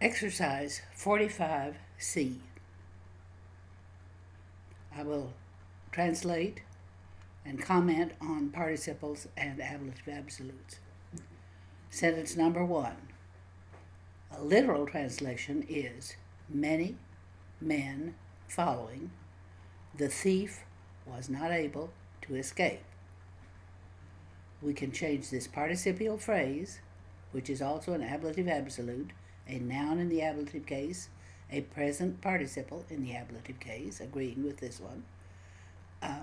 Exercise 45C. I will translate and comment on participles and ablative absolutes. Sentence number 1. A literal translation is many men following. The thief was not able to escape. We can change this participial phrase, which is also an ablative absolute, a noun in the ablative case, a present participle in the ablative case, agreeing with this one.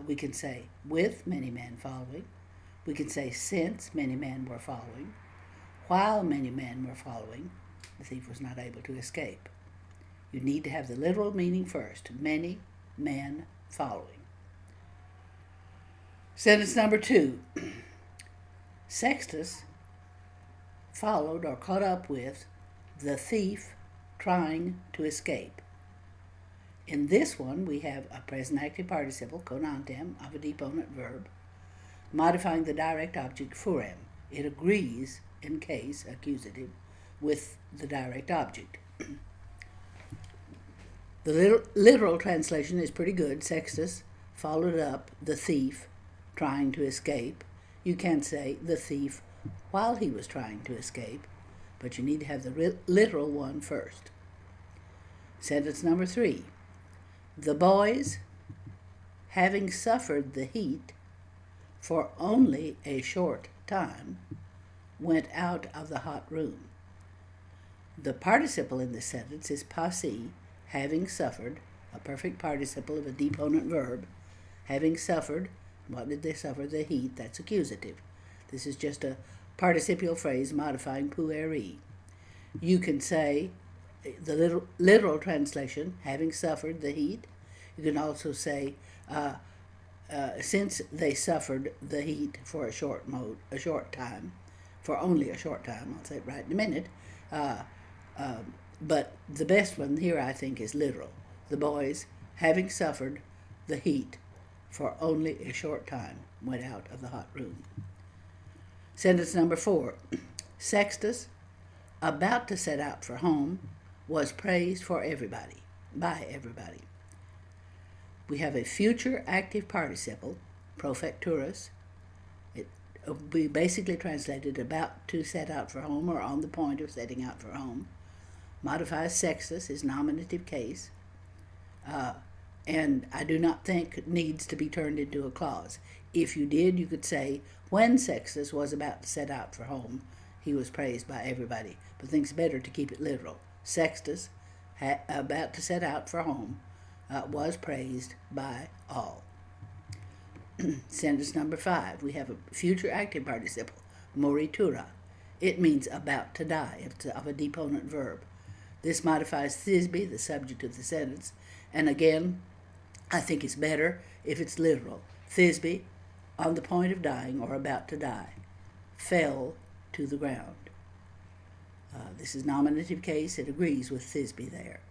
We can say with many men following. We can say since many men were following. While many men were following, the thief was not able to escape. You need to have the literal meaning first. Many men following. Sentence number 2. Sextus followed or caught up with the thief trying to escape. In this one, we have a present active participle, conantem, of a deponent verb, modifying the direct object furem. It agrees, in case, accusative, with the direct object. The literal translation is pretty good. Sextus followed up the thief trying to escape. You can say the thief while he was trying to escape, but you need to have the literal one first. Sentence number 3. The boys, having suffered the heat for only a short time, went out of the hot room. The participle in this sentence is passi, having suffered, a perfect participle of a deponent verb. Having suffered, what did they suffer? The heat, that's accusative. This is just a participial phrase modifying pueri. You can say the literal translation, having suffered the heat. You can also say, since they suffered the heat for a short time, for only a short time, I'll say it right in a minute, but the best one here, I think, is literal. The boys, having suffered the heat for only a short time, went out of the hot room. Sentence number 4. Sextus, about to set out for home, was praised by everybody. We have a future active participle, profecturus. It will be basically translated about to set out for home or on the point of setting out for home. Modifies sextus, is nominative case, and I do not think it needs to be turned into a clause. If you did, you could say, when Sextus was about to set out for home, he was praised by everybody. But I think it's better to keep it literal. Sextus, about to set out for home, was praised by all. Sentence number 5. We have a future active participle, moritura. It means about to die. It's of a deponent verb. This modifies thisbe, the subject of the sentence, and again, I think it's better if it's literal. Thisbe, on the point of dying or about to die, fell to the ground. This is nominative case. It agrees with thisbe there.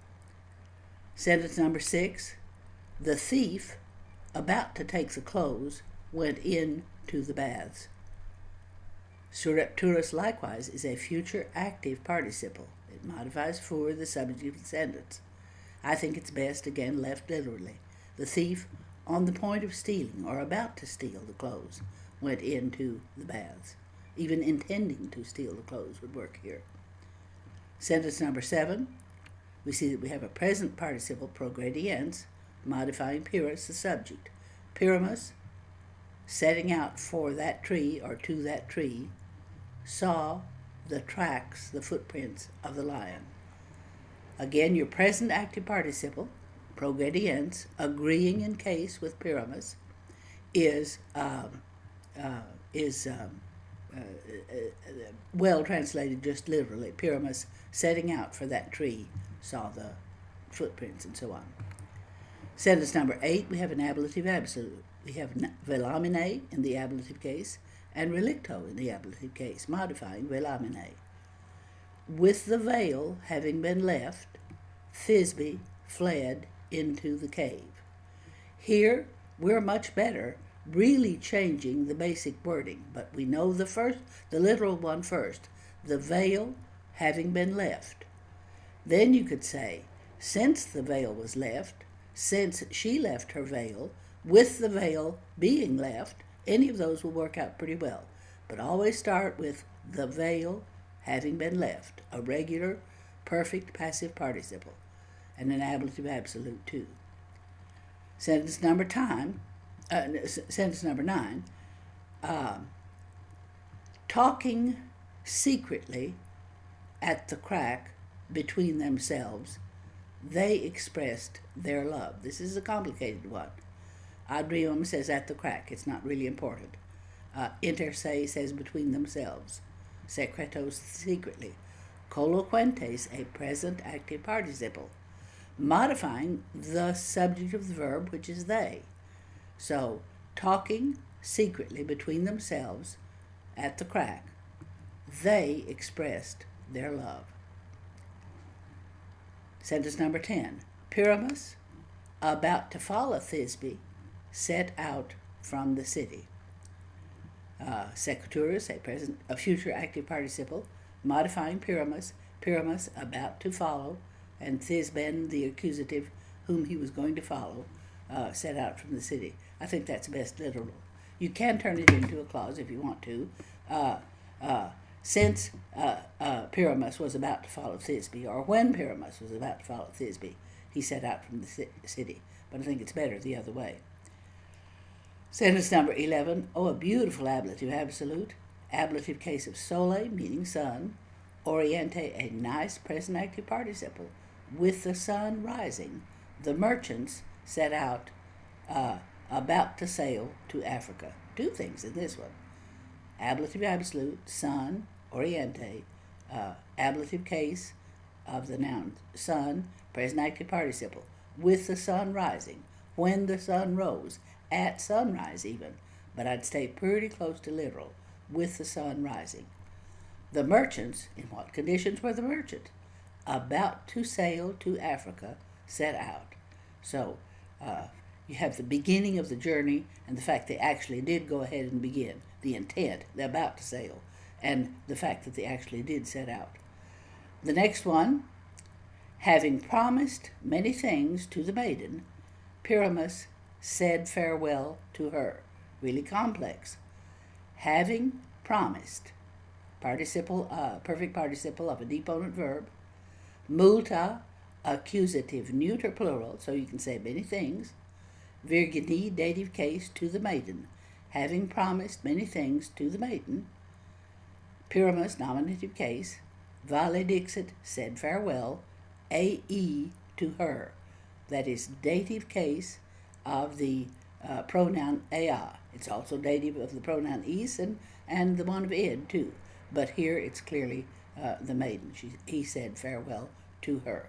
Sentence number 6. The thief, about to take the clothes, went into the baths. Surrepturus likewise is a future active participle. It modifies for the subject of the sentence. I think it's best, again, left literally. The thief, on the point of stealing or about to steal the clothes, went into the baths. Even intending to steal the clothes would work here. Sentence number 7, we see that we have a present participle, progrediens, modifying pyrrhus, the subject. Pyramus, setting out for that tree or to that tree, saw the tracks, the footprints of the lion. Again, your present active participle, progrediens, agreeing in case with pyramus, is well translated just literally. Pyramus, setting out for that tree, saw the footprints and so on. Sentence number 8, we have an ablative absolute. We have velamine in the ablative case and relicto in the ablative case, modifying velamine. With the veil having been left, Thisbe fled into the cave. Here, we're much better really changing the basic wording, but we know the literal one first. The veil having been left. Then you could say, since the veil was left, since she left her veil, with the veil being left, any of those will work out pretty well. But always start with the veil having been left, a regular, perfect passive participle, and an ablative absolute too. Sentence number 9, talking secretly at the crack between themselves, they expressed their love. This is a complicated one. Adrium says at the crack. It's not really important. Inter se says between themselves. Secretos secretly. Coloquentes, a present active participle, modifying the subject of the verb, which is they. So, talking secretly between themselves at the crack, they expressed their love. Sentence number 10. Pyramus, about to follow Thisbe, set out from the city. Secuturus, a future active participle, modifying Pyramus, Pyramus about to follow, and Thisben, the accusative, whom he was going to follow, set out from the city. I think that's best literal. You can turn it into a clause if you want to. Since Pyramus was about to follow Thisbe, or when Pyramus was about to follow Thisbe, he set out from the city. But I think it's better the other way. Sentence number 11. Oh, a beautiful ablative absolute. Ablative case of sole, meaning sun. Oriente, a nice present active participle. With the sun rising, the merchants set out about to sail to Africa. Two things in this one. Ablative absolute, sun, oriente, ablative case of the noun sun, present active participle. With the sun rising, when the sun rose, at sunrise even, but I'd stay pretty close to literal, with the sun rising. The merchants, in what conditions were the merchants? About to sail to Africa, set out. So you have the beginning of the journey and the fact they actually did go ahead and begin, the intent, they're about to sail, and the fact that they actually did set out. The next one, having promised many things to the maiden, Pyramus said farewell to her. Really complex. Having promised, perfect participle of a deponent verb. Multa, accusative neuter plural, so you can say many things. Virginie, dative case, to the maiden. Having promised many things to the maiden. Pyramus, nominative case. Valedixit, said farewell. A-e, to her. That is dative case of the pronoun ea. It's also dative of the pronoun is and the one of id too. But here it's clearly the maiden. He said farewell to her.